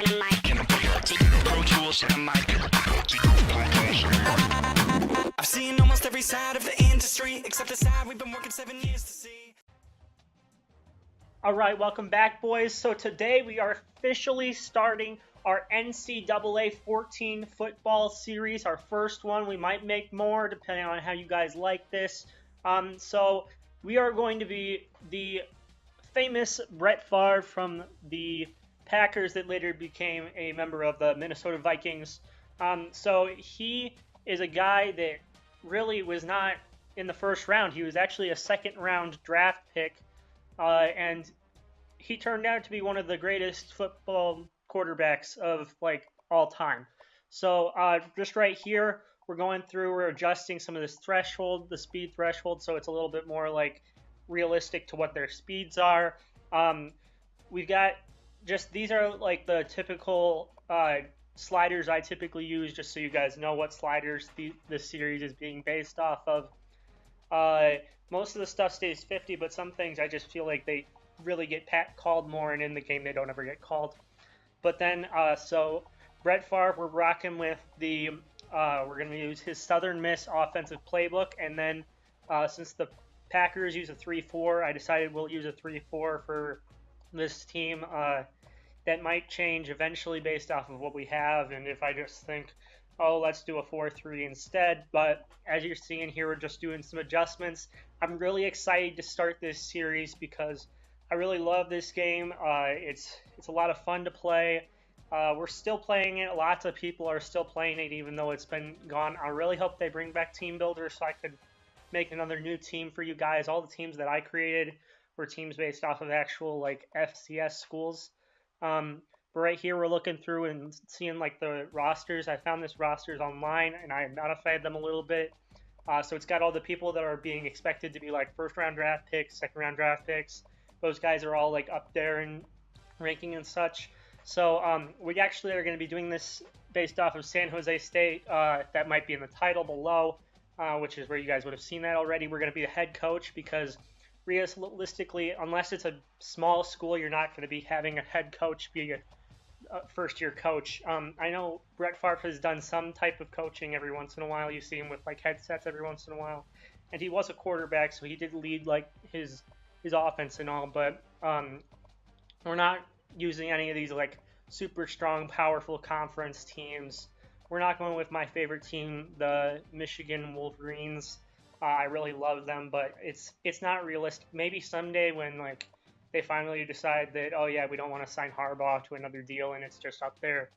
I've seen almost every side of the industry, except the side we've been working 7 years to see. All right, welcome back, boys. So today we are officially starting our NCAA 14 football series, our first one. We might make more depending on how you guys like this. So we are going to be the famous Brett Favre from the Packers that later became a member of the Minnesota Vikings. So he is a guy that really was not in the first round. He was actually a second-round draft pick, and he turned out to be one of the greatest football quarterbacks of all time. So just right here, we're adjusting some of this threshold, the speed threshold, so it's a little bit more realistic to what their speeds are. We've got these are the typical sliders I typically use, just so you guys know what sliders this series is being based off of. Most of the stuff stays 50, but some things I just feel like they really get called more, and in the game they don't ever get called. But then, so Brett Favre, we're rocking with we're going to use his Southern Miss offensive playbook, and then since the Packers use a 3-4, I decided we'll use a 3-4 for this team. That might change eventually based off of what we have, and if I just think, oh, let's do a 4-3 instead. But as you're seeing here, we're just doing some adjustments. I'm really excited to start this series because I really love this game. It's a lot of fun to play. We're still playing it. Lots of people are still playing it, even though it's been gone. I really hope they bring back Team Builder so I could make another new team for you guys. All the teams that I created were teams based off of actual FCS schools. But right here, we're looking through and seeing the rosters. I found this rosters online, and I modified them a little bit. So it's got all the people that are being expected to be first-round draft picks, second-round draft picks. Those guys are all up there in ranking and such. So we actually are going to be doing this based off of San Jose State. That might be in the title below, which is where you guys would have seen that already. We're going to be the head coach because realistically, unless it's a small school, you're not going to be having a head coach be a first-year coach. I know Brett Favre has done some type of coaching every once in a while. You see him with headsets every once in a while, and he was a quarterback, so he did lead his offense and all. But we're not using any of these super strong, powerful conference teams. We're not going with my favorite team, the Michigan Wolverines. I really love them, but it's not realistic. Maybe someday when they finally decide that, oh yeah, we don't want to sign Harbaugh to another deal and it's just up there.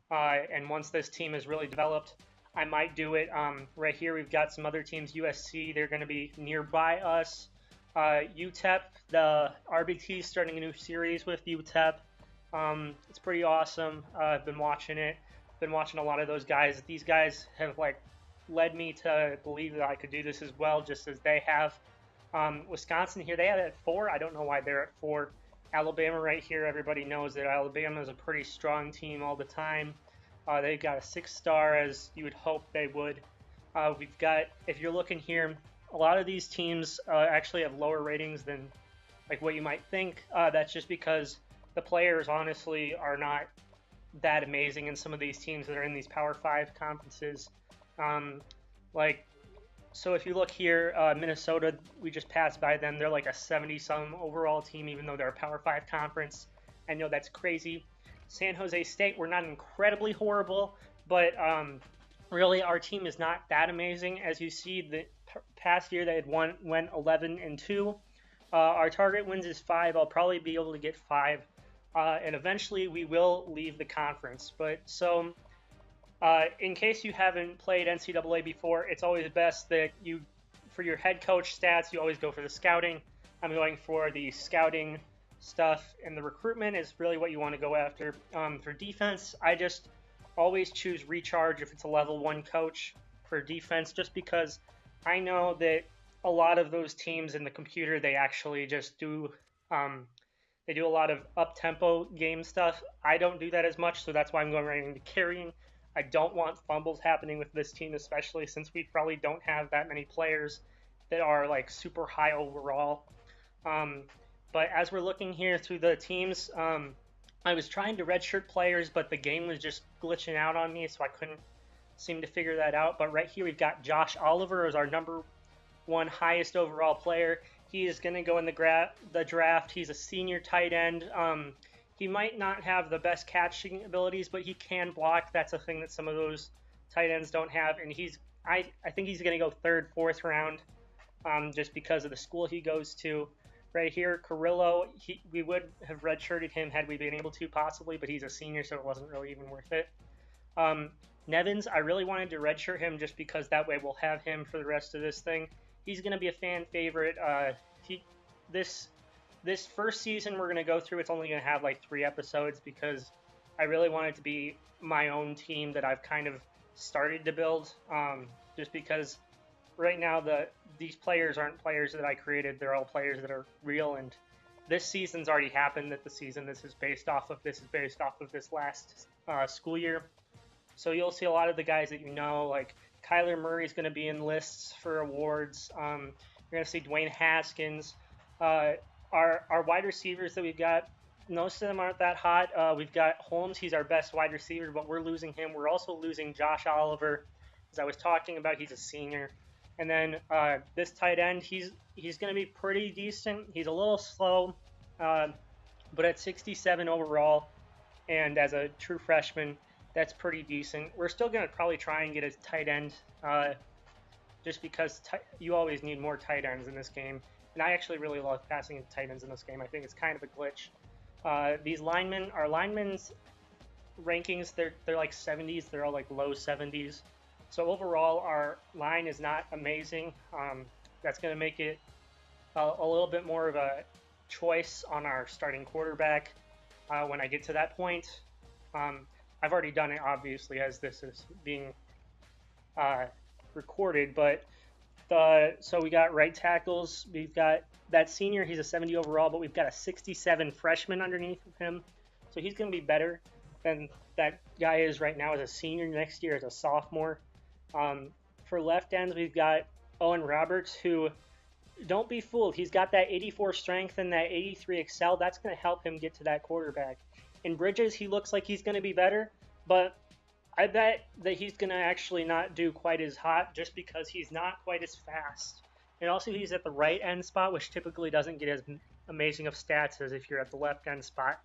And once this team is really developed, I might do it. Right here we've got some other teams. USC, they're going to be nearby us. UTEP, the RBT is starting a new series with UTEP. It's pretty awesome. I've been watching it. Been watching a lot of those guys. These guys have led me to believe that I could do this as well, just as they have. Wisconsin here, they had it at 4. I don't know why they're at 4. Alabama right here, everybody knows that Alabama is a pretty strong team all the time. They've got a 6-star, as you would hope they would. We've got, if you're looking here, a lot of these teams actually have lower ratings than what you might think. That's just because the players honestly are not that amazing in some of these teams that are in these Power 5 conferences. So if you look here, Minnesota, we just passed by them. They're a 70-some overall team, even though they're a Power 5 conference. I know that's crazy. San Jose State, we're not incredibly horrible, but really our team is not that amazing. As you see, the past year they had went 11-2. Our target wins is 5. I'll probably be able to get 5, and eventually we will leave the conference. But so. In case you haven't played NCAA before, it's always best that for your head coach stats, you always go for the scouting. I'm going for the scouting stuff, and the recruitment is really what you want to go after. For defense, I just always choose recharge if it's a level 1 coach for defense, just because I know that a lot of those teams in the computer, they actually just do they do a lot of up-tempo game stuff. I don't do that as much, so that's why I'm going right into carrying. I don't want fumbles happening with this team, especially since we probably don't have that many players that are super high overall. But as we're looking here through the teams, I was trying to redshirt players, but the game was just glitching out on me, so I couldn't seem to figure that out. But right here, we've got Josh Oliver as our number one highest overall player. He is going to go in the draft. He's a senior tight end. He might not have the best catching abilities, but he can block. That's a thing that some of those tight ends don't have. And I think he's going to go third, fourth round, just because of the school he goes to. Right here, Carrillo, we would have redshirted him had we been able to, possibly, but he's a senior, so it wasn't really even worth it. Nevins, I really wanted to redshirt him just because that way we'll have him for the rest of this thing. He's going to be a fan favorite. This first season we're going to go through, it's only going to have like 3 episodes because I really want it to be my own team that I've kind of started to build. Just because right now these players aren't players that I created. They're all players that are real, and this season's already happened. That the season this is based off of this last school year. So you'll see a lot of the guys that you know, like Kyler Murray's going to be in lists for awards. You're going to see Dwayne Haskins. Our wide receivers that we've got, most of them aren't that hot. We've got Holmes. He's our best wide receiver, but we're losing him. We're also losing Josh Oliver, as I was talking about. He's a senior. And then this tight end, he's going to be pretty decent. He's a little slow, but at 67 overall, and as a true freshman, that's pretty decent. We're still going to probably try and get a tight end, just because you always need more tight ends in this game. And I actually really love passing into tight ends in this game. I think it's kind of a glitch. These linemen, our linemen's rankings, they're like 70s. They're all like low 70s. So overall, our line is not amazing. That's going to make it a little bit more of a choice on our starting quarterback when I get to that point. I've already done it, obviously, as this is being recorded. But so we got right tackles. We've got that senior. He's a 70 overall, but we've got a 67 freshman underneath of him. So he's going to be better than that guy is right now as a senior. Next year as a sophomore. For left ends, we've got Owen Roberts, who, don't be fooled, he's got that 84 strength and that 83 excel. That's going to help him get to that quarterback. In Bridges, he looks like he's going to be better, but I bet that he's going to actually not do quite as hot just because he's not quite as fast. And also he's at the right end spot, which typically doesn't get as amazing of stats as if you're at the left end spot.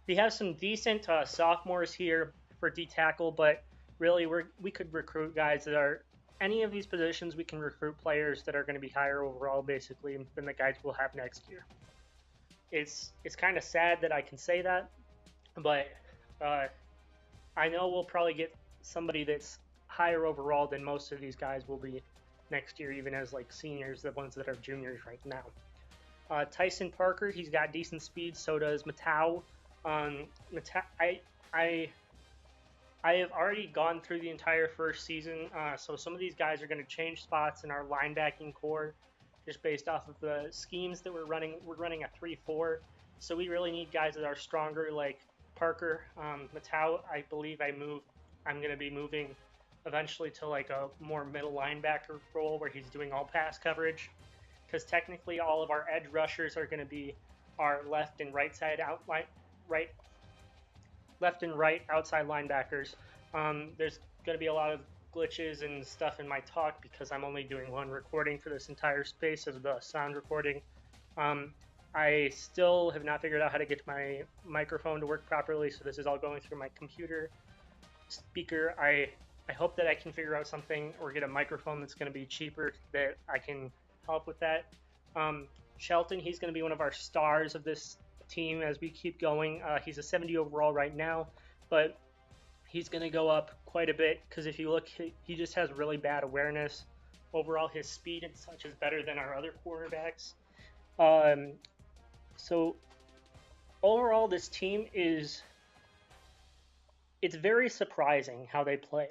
We have some decent sophomores here for D-tackle, but really we could recruit guys that are any of these positions. We can recruit players that are going to be higher overall, basically, than the guys we'll have next year. It's kind of sad that I can say that, but I know we'll probably get somebody that's higher overall than most of these guys will be next year, even as like seniors, the ones that are juniors right now. Tyson Parker, he's got decent speed. So does Matau. I have already gone through the entire first season, so some of these guys are going to change spots in our linebacking core just based off of the schemes that we're running. We're running a 3-4, so we really need guys that are stronger, like Parker. Matau, I believe I'm going to be moving eventually to like a more middle linebacker role where he's doing all pass coverage, because technically all of our edge rushers are going to be our left and right side left and right outside linebackers. There's going to be a lot of glitches and stuff in my talk because I'm only doing one recording for this entire space of the sound recording. I still have not figured out how to get my microphone to work properly, so this is all going through my computer speaker. I hope that I can figure out something or get a microphone that's going to be cheaper that I can help with that. Shelton, he's going to be one of our stars of this team as we keep going. He's a 70 overall right now, but he's going to go up quite a bit because if you look, he just has really bad awareness. Overall, his speed and such is better than our other quarterbacks. So overall, this team it's very surprising how they play,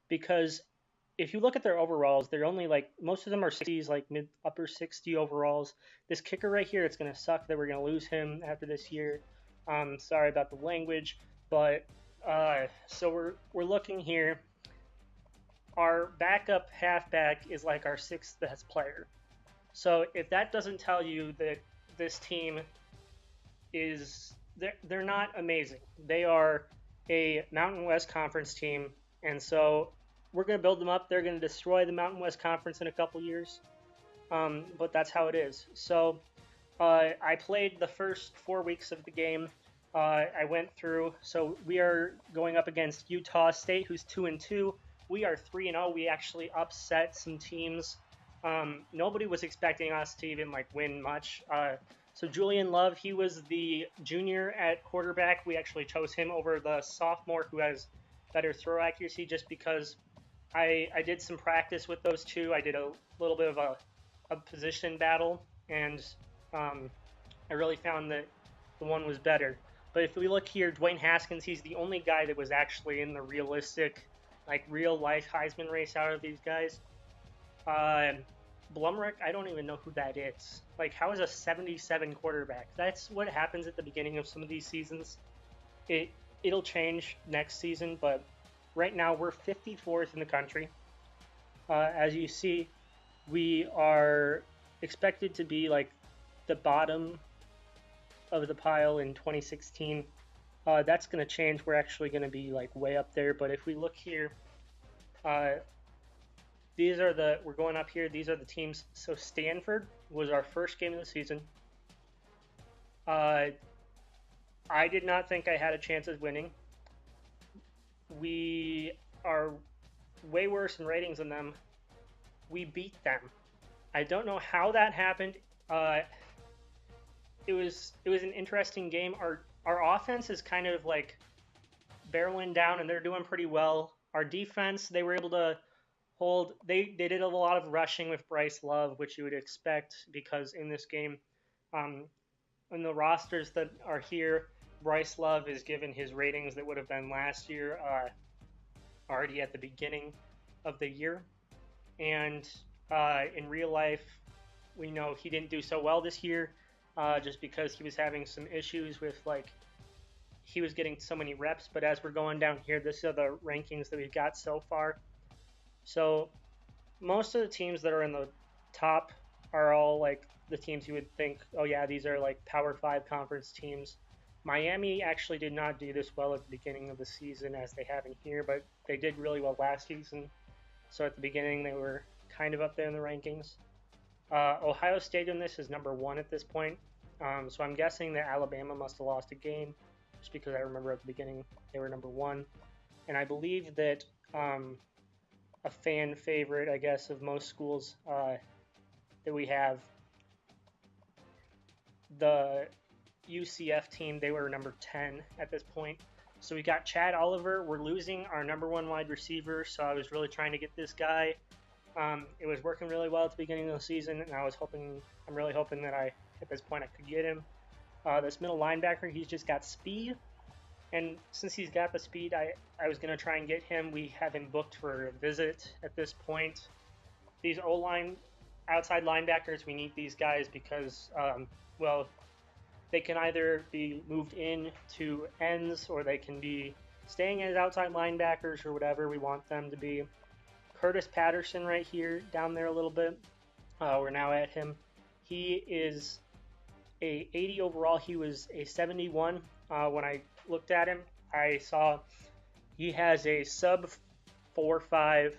because if you look at their overalls, they're only like, most of them are 60s, like mid upper 60 overalls. This kicker right here, it's going to suck that we're going to lose him after this year. Sorry about the language, but so we're looking here. Our backup halfback is like our 6th best player. So if that doesn't tell you that this team is they're not amazing. They are a Mountain West Conference team, and so we're going to build them up. They're going to destroy the Mountain West Conference in a couple years, but that's how it is. So I played the first 4 weeks of the game. I went through. So we are going up against Utah State, who's 2-2. We are 3-0. We actually upset some teams. Nobody was expecting us to even win much. So Julian Love, he was the junior at quarterback. We actually chose him over the sophomore who has better throw accuracy, just because I did some practice with those two. I did a little bit of a position battle, and I really found that the one was better. But if we look here, Dwayne Haskins, he's the only guy that was actually in the realistic, real life Heisman race out of these guys. Blumrick, I don't even know who that is. How is a 77 quarterback? That's what happens at the beginning of some of these seasons. It'll change next season, but right now we're 54th in the country. As you see, we are expected to be the bottom of the pile in 2016. That's going to change. We're actually going to be way up there. But if we look here, we're going up here. These are the teams. So Stanford was our first game of the season. I did not think I had a chance of winning. We are way worse in ratings than them. We beat them. I don't know how that happened. It was an interesting game. Our offense is kind of barreling down, and they're doing pretty well. Our defense, they were able to hold. They did a lot of rushing with Bryce Love, which you would expect, because in this game, in the rosters that are here, Bryce Love is given his ratings that would have been last year, already at the beginning of the year. And in real life, we know he didn't do so well this year, just because he was having some issues with he was getting so many reps. But as we're going down here, this are the rankings that we've got so far. So most of the teams that are in the top are all the teams you would think, oh yeah, these are Power 5 conference teams. Miami actually did not do this well at the beginning of the season as they have in here, but they did really well last season. So at the beginning, they were kind of up there in the rankings. Ohio State in this is number 1 at this point. So I'm guessing that Alabama must have lost a game, just because I remember at the beginning they were number 1. And I believe that a fan favorite, I guess, of most schools that we have, the UCF team, they were number 10 at this point. So we got Chad Oliver. We're losing our number 1 wide receiver, so I was really trying to get this guy. It was working really well at the beginning of the season, and I'm really hoping that at this point, I could get him. This middle linebacker, he's just got speed, and since he's got the speed, I was going to try and get him. We have him booked for a visit at this point. These O-line outside linebackers, we need these guys because, they can either be moved in to ends, or they can be staying as outside linebackers, or whatever we want them to be. Curtis Patterson right here, down there a little bit. We're now at him. He is a 80 overall. He was a 71. When I looked at him, I saw he has a sub 4.5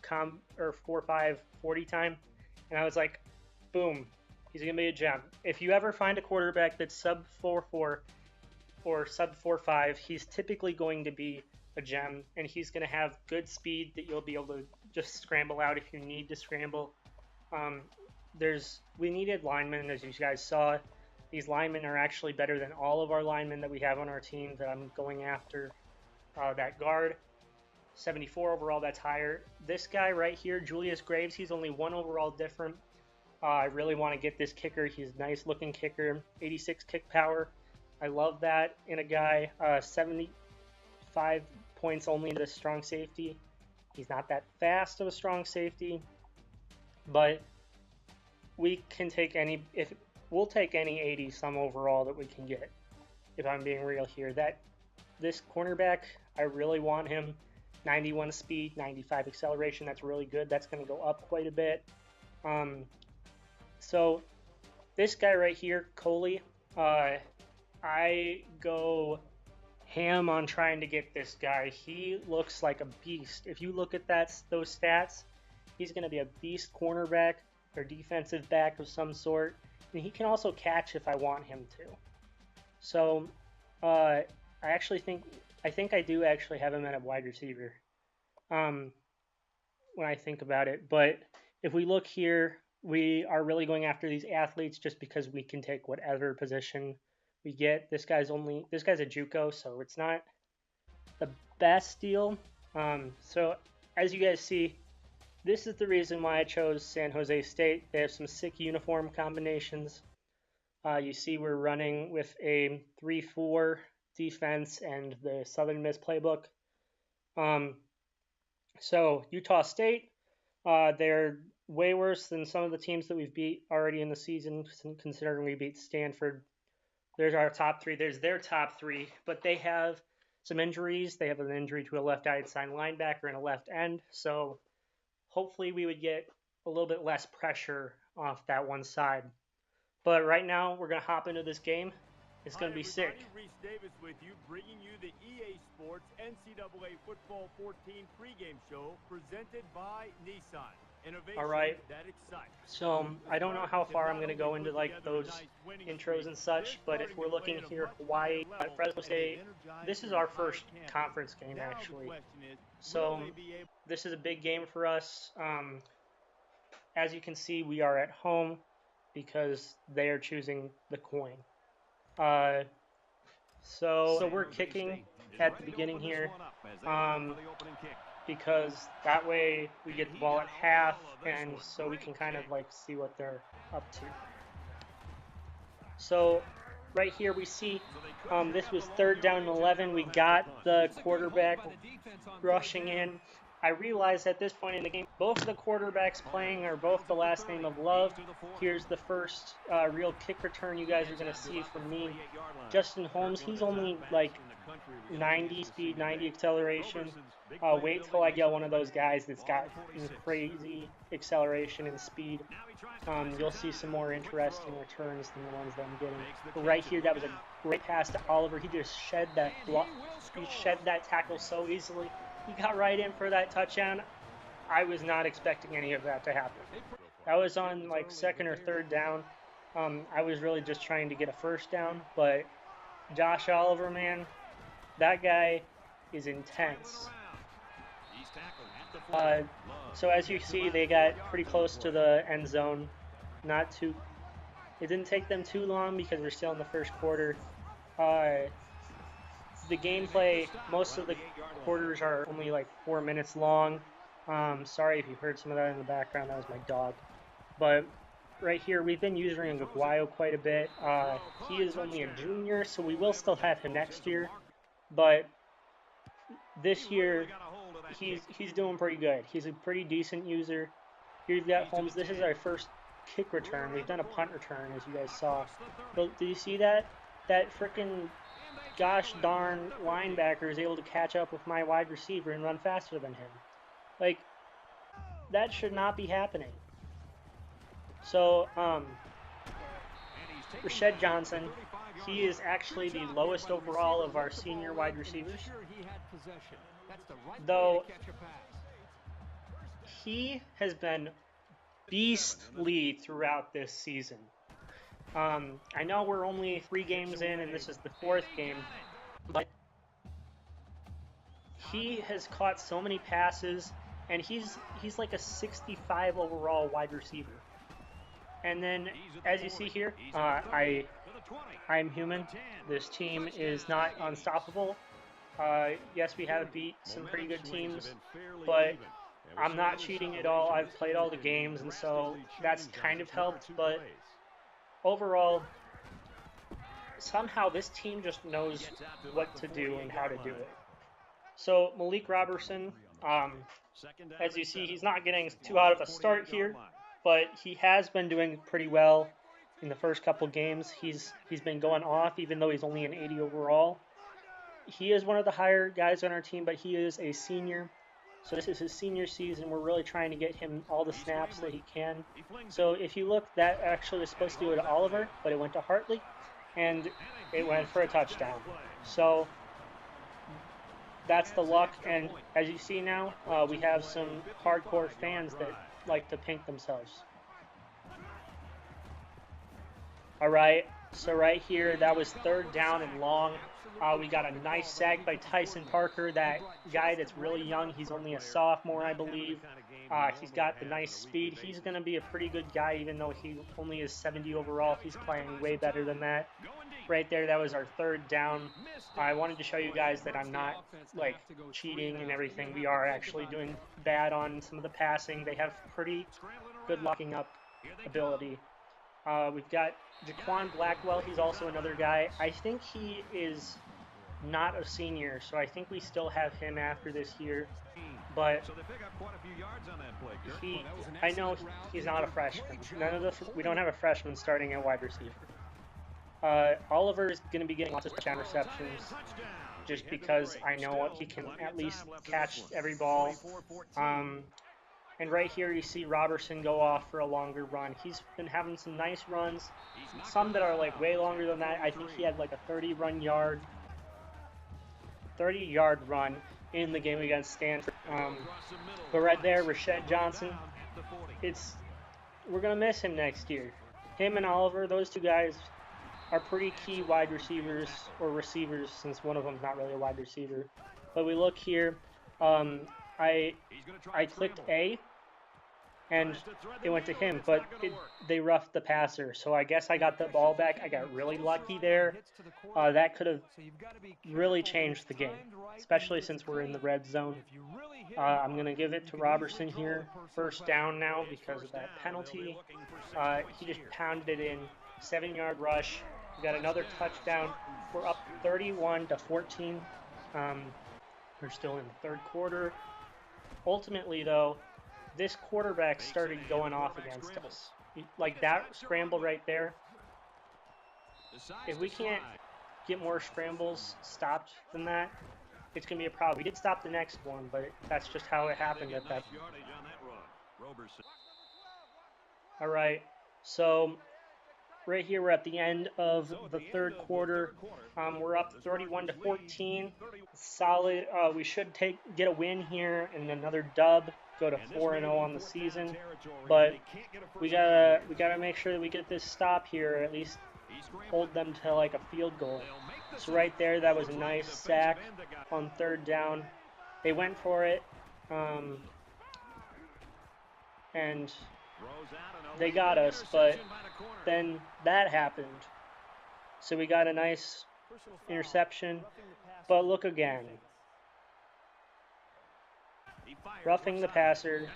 4.5 40 time, and I was like, boom. He's going to be a gem. If you ever find a quarterback that's sub 4.4 or sub 4.5, he's typically going to be a gem, and he's going to have good speed that you'll be able to just scramble out if you need to scramble. We needed linemen, as you guys saw. These linemen are actually better than all of our linemen that we have on our team that I'm going after. That guard, 74 overall, that's higher. This guy right here, Julius Graves, he's only 1 overall different. I really want to get this kicker. He's a nice looking kicker, 86 kick power. I love that in a guy. 75 points only into strong safety. He's not that fast of a strong safety, but we can take we'll take any 80 some overall that we can get, if I'm being real here. This cornerback, I really want him. 91 speed, 95 acceleration, that's really good. That's going to go up quite a bit. So this guy right here, Coley, I go ham on trying to get this guy. He looks like a beast. If you look at those stats, he's going to be a beast cornerback or defensive back of some sort. And he can also catch if I want him to. So I think I do actually have him at a wide receiver when I think about it. But if we look here, we are really going after these athletes just because we can take whatever position we get. This guy's a JUCO, so it's not the best deal. So as you guys see, this is the reason why I chose San Jose State. They have some sick uniform combinations. You see we're running with a 3-4 defense and the Southern Miss playbook. So Utah State, they're way worse than some of the teams that we've beat already in the season, considering we beat Stanford. There's our top three. There's their top three, but they have some injuries. They have an injury to a left outside linebacker and a left end. So hopefully we would get a little bit less pressure off that one side. But right now we're going to hop into this game. It's going to be sick. Reese Davis with you, bringing you the EA Sports NCAA Football 14 pregame show presented by Nissan. All right, so I don't know how far I'm going to go into like those intros and such, but if we're looking here, Hawaii, Fresno State, this is our first conference game actually. So this is a big game for us. As you can see, we are at home because they are choosing the coin. So we're kicking at the beginning here. Because that way we get the ball at half, and so we can kind of like see what they're up to. So right here we see this was 3rd down and 11. We got the quarterback rushing in. I realized at this point in the game, both of the quarterbacks playing are both the last name of Love. Here's the first real kick return you guys are going to see from me. Justin Holmes, he's only like 90 speed, 90 acceleration. Wait till I get one of those guys that's got crazy acceleration and speed. You'll see some more interesting returns than the ones that I'm getting. But right here, that was a great pass to Oliver. He just shed that tackle so easily. He got right in for that touchdown. I was not expecting any of that to happen. That was on like 2nd or 3rd down. I was really just trying to get a 1st down, but Josh Oliver, man, that guy is intense. So as you see, they got pretty close to the end zone. It didn't take them too long because we're still in the first quarter. The gameplay, most of the quarters are only like 4 minutes long. Sorry if you heard some of that in the background, that was my dog. But right here, we've been using Aguayo quite a bit. He is only a junior, so we will still have him next year. But this year, he's doing pretty good. He's a pretty decent user. Here you've got Holmes. This is our first kick return. We've done a punt return, as you guys saw. But do you see that? That freaking gosh darn linebacker is able to catch up with my wide receiver and run faster than him. Like, that should not be happening. So, Rashad Johnson, he is actually the lowest overall of our senior wide receivers. Though, he has been beastly throughout this season. I know we're only 3 games in and this is the 4th game, but he has caught so many passes, and he's like a 65 overall wide receiver. And then, as you see here, I'm human. This team is not unstoppable. Yes, we have beat some pretty good teams, but I'm not cheating at all. I've played all the games, and so that's kind of helped, but overall, somehow this team just knows what to do and how to do it. So Malik Robertson, as you see, he's not getting too out of a start here, but he has been doing pretty well in the first couple games. He's been going off, even though he's only an 80 overall. He is one of the higher guys on our team, but he is a senior. So this is his senior season. We're really trying to get him all the snaps that he can. So if you look, that actually was supposed to go to Oliver, but it went to Hartley. and it went for a touchdown. So that's the luck, and as you see now, we have some hardcore fans that like to pink themselves. All right, so right here, that was 3rd down and long. We got a nice sack by Tyson Parker, that guy that's really young. He's only a sophomore, I believe. He's got the nice speed. He's going to be a pretty good guy, even though he only is 70 overall. He's playing way better than that. Right there, that was our 3rd down. I wanted to show you guys that I'm not, like, cheating and everything. We are actually doing bad on some of the passing. They have pretty good locking up ability. We've got Jaquan Blackwell. He's also another guy. I think he is not a senior, so I think we still have him after this year. But I know he's not a freshman. We don't have a freshman starting at wide receiver. Oliver is going to be getting lots of touchdown receptions, just because I know he can at least catch every ball. And right here you see Robertson go off for a longer run. He's been having some nice runs, some that are like way longer than that. I think he had like a 30-yard run in the game against Stanford. But right there, Rashad Johnson, we're going to miss him next year. Him and Oliver, those two guys are pretty key wide receivers, or receivers, since one of them's not really a wide receiver. But we look here, I clicked A, and it went to him, but they roughed the passer, so I guess I got the ball back. I got really lucky there. That could have really changed the game, especially since we're in the red zone. I'm going to give it to Robertson here, 1st down now because of that penalty. He just pounded it in, 7-yard rush. We got another touchdown. We're up 31-14. We're still in the 3rd quarter. Ultimately, though, this quarterback started going off against us. Like that scramble right there. If we can't get more scrambles stopped than that, it's going to be a problem. We did stop the next one, but that's just how it happened at that. All right, so right here we're at the end of the 3rd quarter. We're up 31-14. Solid. We should get a win here and another dub. Go to 4-0 on the season, but we gotta make sure that we get this stop here, or at least hold them to like a field goal. So right there, that was a nice sack on 3rd down. They went for it, and they got us, but then that happened. So we got a nice interception, but look again. Roughing the passer,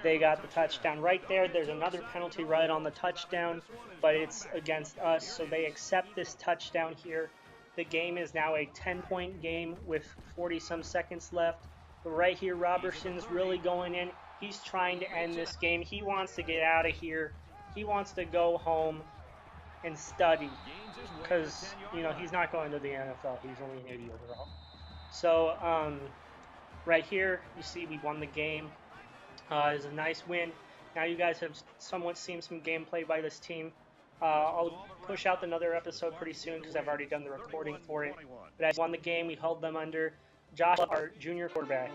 they got the touchdown. Right there, there's another penalty right on the touchdown, but it's against us, so they accept this touchdown here. The game is now a 10-point game with 40-some seconds left. But right here, Robertson's really going in. He's trying to end this game. He wants to get out of here. He wants to go home and study because, you know, he's not going to the NFL. He's only an 80 overall. So, right here, you see we won the game. It's a nice win. Now you guys have somewhat seen some gameplay by this team. I'll push out another episode pretty soon because I've already done the recording for it. But I won the game. We held them under. Josh, our junior quarterback.